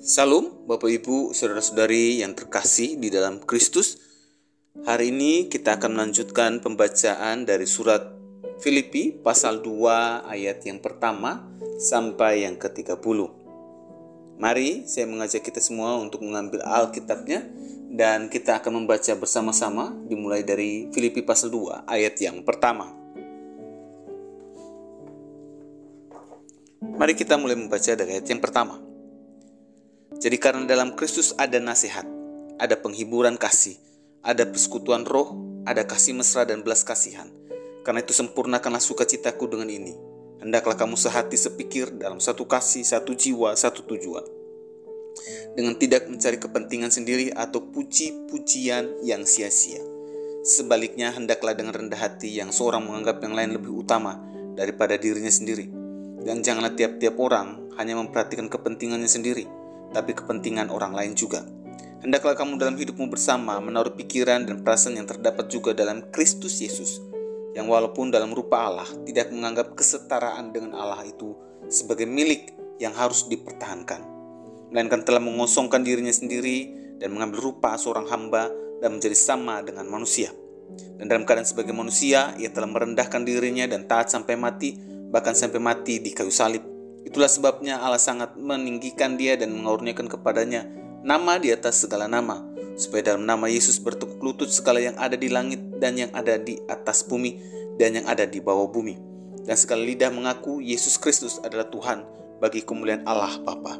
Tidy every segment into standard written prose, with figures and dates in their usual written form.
Salam Bapak Ibu, Saudara-saudari yang terkasih di dalam Kristus. Hari ini kita akan melanjutkan pembacaan dari surat Filipi pasal 2 ayat yang pertama sampai yang ke-30. Mari saya mengajak kita semua untuk mengambil Alkitabnya dan kita akan membaca bersama-sama dimulai dari Filipi pasal 2 ayat yang pertama. Mari kita mulai membaca dari ayat yang pertama. Jadi karena dalam Kristus ada nasihat, ada penghiburan kasih, ada persekutuan roh, ada kasih mesra dan belas kasihan. Karena itu sempurnakanlah sukacitaku dengan ini. Hendaklah kamu sehati sepikir dalam satu kasih, satu jiwa, satu tujuan. Dengan tidak mencari kepentingan sendiri atau puji-pujian yang sia-sia. Sebaliknya hendaklah dengan rendah hati yang seorang menganggap yang lain lebih utama daripada dirinya sendiri. Dan janganlah tiap-tiap orang hanya memperhatikan kepentingannya sendiri, tapi kepentingan orang lain juga. Hendaklah kamu dalam hidupmu bersama menaruh pikiran dan perasaan yang terdapat juga dalam Kristus Yesus, yang walaupun dalam rupa Allah tidak menganggap kesetaraan dengan Allah itu sebagai milik yang harus dipertahankan, melainkan telah mengosongkan dirinya sendiri dan mengambil rupa seorang hamba dan menjadi sama dengan manusia. Dan dalam keadaan sebagai manusia, ia telah merendahkan dirinya dan taat sampai mati, bahkan sampai mati di kayu salib. Itulah sebabnya Allah sangat meninggikan dia dan mengaruniakan kepadanya nama di atas segala nama, supaya dalam nama Yesus bertekuk lutut segala yang ada di langit dan yang ada di atas bumi dan yang ada di bawah bumi, dan segala lidah mengaku Yesus Kristus adalah Tuhan bagi kemuliaan Allah Bapa.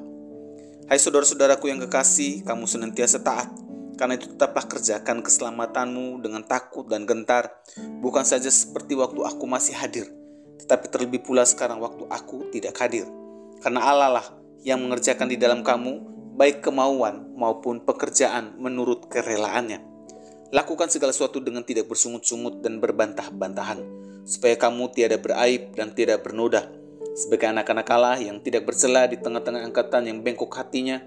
Hai saudara-saudaraku yang kekasih, kamu senantiasa taat. Karena itu tetaplah kerjakan keselamatanmu dengan takut dan gentar, bukan saja seperti waktu aku masih hadir, tetapi terlebih pula sekarang waktu aku tidak hadir. Karena Allah lah yang mengerjakan di dalam kamu baik kemauan maupun pekerjaan menurut kerelaannya. Lakukan segala sesuatu dengan tidak bersungut-sungut dan berbantah-bantahan, supaya kamu tiada beraib dan tidak bernoda, sebagai anak-anak Allah yang tidak bercela di tengah-tengah angkatan yang bengkok hatinya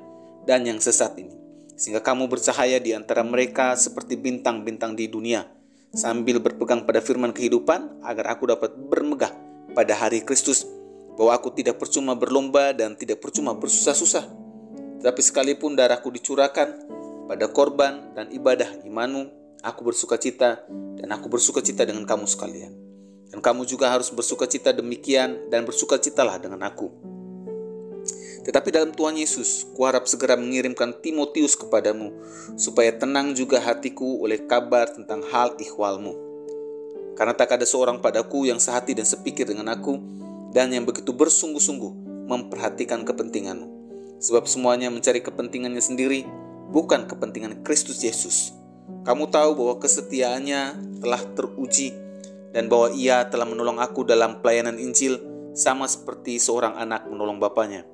dan yang sesat ini, sehingga kamu bercahaya di antara mereka seperti bintang-bintang di dunia, sambil berpegang pada firman kehidupan, agar aku dapat bermegah pada hari Kristus, bahwa aku tidak percuma berlomba dan tidak percuma bersusah-susah, tetapi sekalipun darahku dicurahkan pada korban dan ibadah imanmu, aku bersukacita dan aku bersukacita dengan kamu sekalian. Dan kamu juga harus bersukacita demikian dan bersukacitalah dengan aku. Tetapi dalam Tuhan Yesus, kuharap segera mengirimkan Timotius kepadamu, supaya tenang juga hatiku oleh kabar tentang hal ihwalmu. Karena tak ada seorang padaku yang sehati dan sepikir dengan aku, dan yang begitu bersungguh-sungguh memperhatikan kepentinganmu. Sebab semuanya mencari kepentingannya sendiri, bukan kepentingan Kristus Yesus. Kamu tahu bahwa kesetiaannya telah teruji, dan bahwa ia telah menolong aku dalam pelayanan Injil, sama seperti seorang anak menolong bapanya.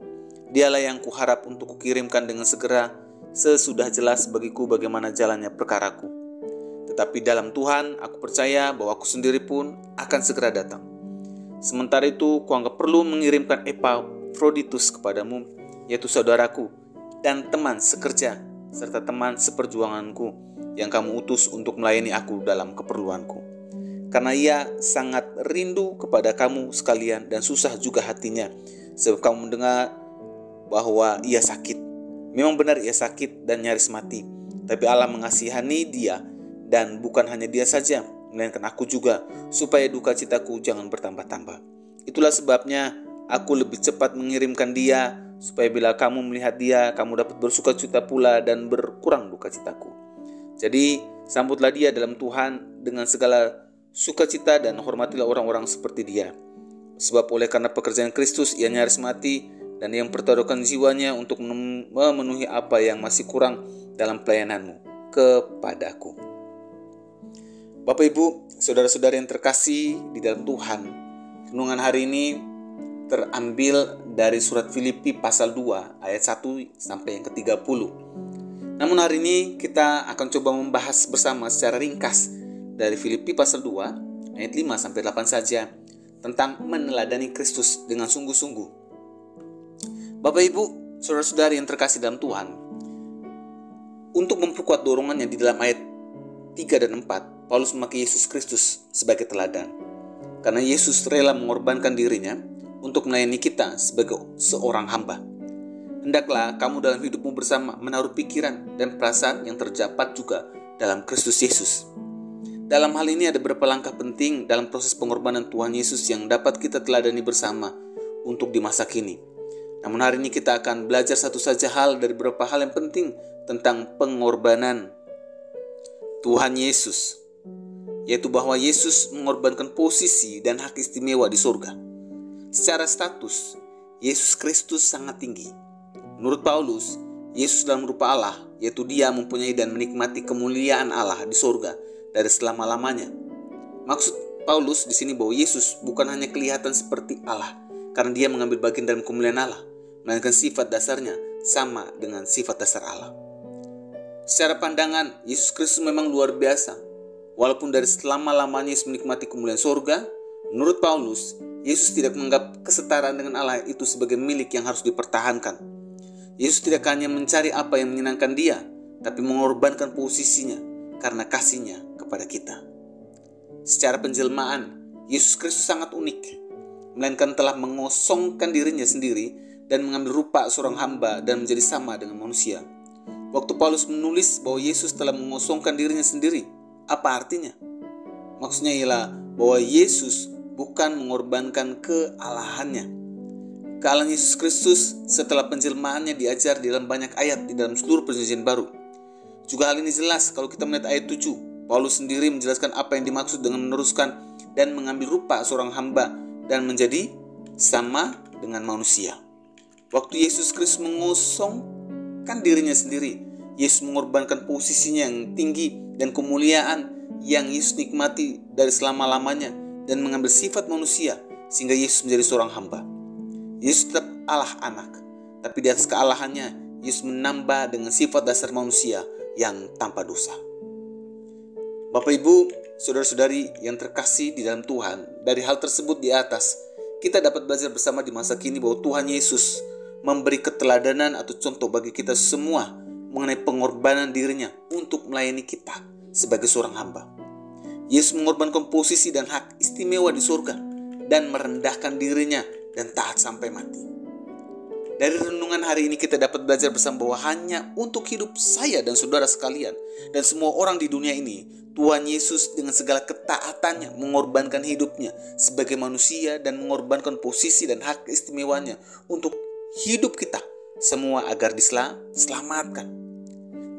Dialah yang kuharap untuk kukirimkan dengan segera, sesudah jelas bagiku bagaimana jalannya perkaraku. Tetapi dalam Tuhan, aku percaya bahwa aku sendiri pun akan segera datang. Sementara itu, kuanggap perlu mengirimkan Epafroditus kepadamu, yaitu saudaraku dan teman sekerja, serta teman seperjuanganku, yang kamu utus untuk melayani aku dalam keperluanku. Karena ia sangat rindu kepada kamu sekalian dan susah juga hatinya, sebab kamu mendengar bahwa ia sakit. Memang benar ia sakit dan nyaris mati, tapi Allah mengasihani dia, dan bukan hanya dia saja, melainkan aku juga, supaya duka citaku jangan bertambah-tambah. Itulah sebabnya aku lebih cepat mengirimkan dia, supaya bila kamu melihat dia, kamu dapat bersukacita pula dan berkurang duka citaku. Jadi sambutlah dia dalam Tuhan dengan segala sukacita dan hormatilah orang-orang seperti dia. Sebab oleh karena pekerjaan Kristus ia nyaris mati, dan yang mempertaruhkan jiwanya untuk memenuhi apa yang masih kurang dalam pelayananmu kepadaku. Bapak Ibu, saudara-saudara yang terkasih di dalam Tuhan, renungan hari ini terambil dari surat Filipi pasal 2 ayat 1 sampai yang ke-30. Namun hari ini kita akan coba membahas bersama secara ringkas dari Filipi pasal 2 ayat 5 sampai 8 saja, tentang meneladani Kristus dengan sungguh-sungguh. Bapak Ibu, saudara-saudari yang terkasih dalam Tuhan, untuk memperkuat dorongannya di dalam ayat 3 dan 4, Paulus memakai Yesus Kristus sebagai teladan. Karena Yesus rela mengorbankan dirinya untuk melayani kita sebagai seorang hamba. Hendaklah kamu dalam hidupmu bersama menaruh pikiran dan perasaan yang terdapat juga dalam Kristus Yesus. Dalam hal ini ada beberapa langkah penting dalam proses pengorbanan Tuhan Yesus yang dapat kita teladani bersama untuk di masa kini. Namun hari ini kita akan belajar satu saja hal dari beberapa hal yang penting tentang pengorbanan Tuhan Yesus, yaitu bahwa Yesus mengorbankan posisi dan hak istimewa di surga. Secara status, Yesus Kristus sangat tinggi. Menurut Paulus, Yesus dalam rupa Allah, yaitu Dia mempunyai dan menikmati kemuliaan Allah di surga dari selama-lamanya. Maksud Paulus di sini bahwa Yesus bukan hanya kelihatan seperti Allah karena Dia mengambil bagian dalam kemuliaan Allah, melainkan sifat dasarnya sama dengan sifat dasar Allah. Secara pandangan, Yesus Kristus memang luar biasa. Walaupun dari selama-lamanya Yesus menikmati kemuliaan surga, menurut Paulus, Yesus tidak menganggap kesetaraan dengan Allah itu sebagai milik yang harus dipertahankan. Yesus tidak hanya mencari apa yang menyenangkan Dia, tapi mengorbankan posisinya karena kasihnya kepada kita. Secara penjelmaan, Yesus Kristus sangat unik, melainkan telah mengosongkan dirinya sendiri dan mengambil rupa seorang hamba dan menjadi sama dengan manusia. Waktu Paulus menulis bahwa Yesus telah mengosongkan dirinya sendiri, apa artinya? Maksudnya ialah bahwa Yesus bukan mengorbankan kealahannya. Kealahan Yesus Kristus setelah penjelmaannya diajar di dalam banyak ayat di dalam seluruh perjanjian baru. Juga hal ini jelas kalau kita melihat ayat 7. Paulus sendiri menjelaskan apa yang dimaksud dengan meneruskan dan mengambil rupa seorang hamba dan menjadi sama dengan manusia. Waktu Yesus Kristus mengosongkan dirinya sendiri, Yesus mengorbankan posisinya yang tinggi dan kemuliaan yang Yesus nikmati dari selama-lamanya dan mengambil sifat manusia sehingga Yesus menjadi seorang hamba. Yesus tetap Allah anak, tapi di atas kealahannya, Yesus menambah dengan sifat dasar manusia yang tanpa dosa. Bapak Ibu, saudara-saudari yang terkasih di dalam Tuhan, dari hal tersebut di atas, kita dapat belajar bersama di masa kini bahwa Tuhan Yesus memberi keteladanan atau contoh bagi kita semua mengenai pengorbanan dirinya untuk melayani kita sebagai seorang hamba. Yesus mengorbankan posisi dan hak istimewa di surga dan merendahkan dirinya dan taat sampai mati. Dari renungan hari ini kita dapat belajar bersama bahwa hanya untuk hidup saya dan saudara sekalian dan semua orang di dunia ini, Tuhan Yesus dengan segala ketaatannya mengorbankan hidupnya sebagai manusia dan mengorbankan posisi dan hak istimewanya untuk hidup kita semua agar diselamatkan.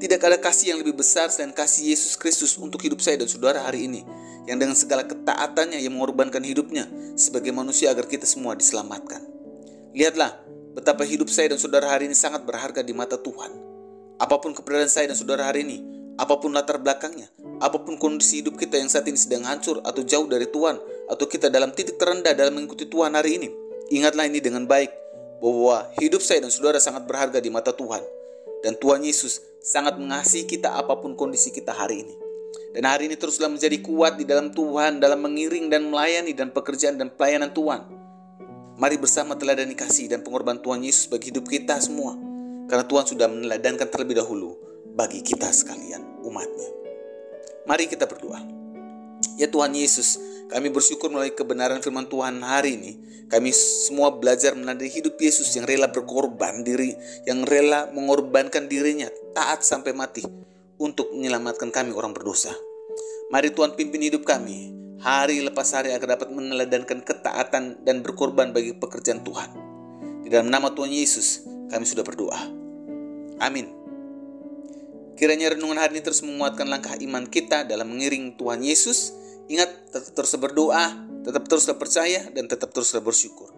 Tidak ada kasih yang lebih besar selain kasih Yesus Kristus untuk hidup saya dan saudara hari ini, yang dengan segala ketaatannya yang mengorbankan hidupnya sebagai manusia agar kita semua diselamatkan. Lihatlah betapa hidup saya dan saudara hari ini sangat berharga di mata Tuhan. Apapun keberadaan saya dan saudara hari ini, apapun latar belakangnya, apapun kondisi hidup kita yang saat ini sedang hancur atau jauh dari Tuhan, atau kita dalam titik terendah dalam mengikuti Tuhan hari ini, ingatlah ini dengan baik, bahwa hidup saya dan saudara sangat berharga di mata Tuhan. Dan Tuhan Yesus sangat mengasihi kita apapun kondisi kita hari ini. Dan hari ini teruslah menjadi kuat di dalam Tuhan, dalam mengiring dan melayani dan pekerjaan dan pelayanan Tuhan. Mari bersama teladani kasih dan pengorbanan Tuhan Yesus bagi hidup kita semua. Karena Tuhan sudah meneladankan terlebih dahulu bagi kita sekalian umatnya. Mari kita berdoa. Ya Tuhan Yesus, kami bersyukur melalui kebenaran firman Tuhan hari ini. Kami semua belajar meneladani hidup Yesus yang rela berkorban diri, yang rela mengorbankan dirinya taat sampai mati untuk menyelamatkan kami orang berdosa. Mari Tuhan pimpin hidup kami hari lepas hari agar dapat meneladankan ketaatan dan berkorban bagi pekerjaan Tuhan. Di dalam nama Tuhan Yesus kami sudah berdoa. Amin. Kiranya renungan hari ini terus menguatkan langkah iman kita dalam mengiring Tuhan Yesus. Ingat, tetap terus berdoa, tetap terus percaya, dan tetap terus bersyukur.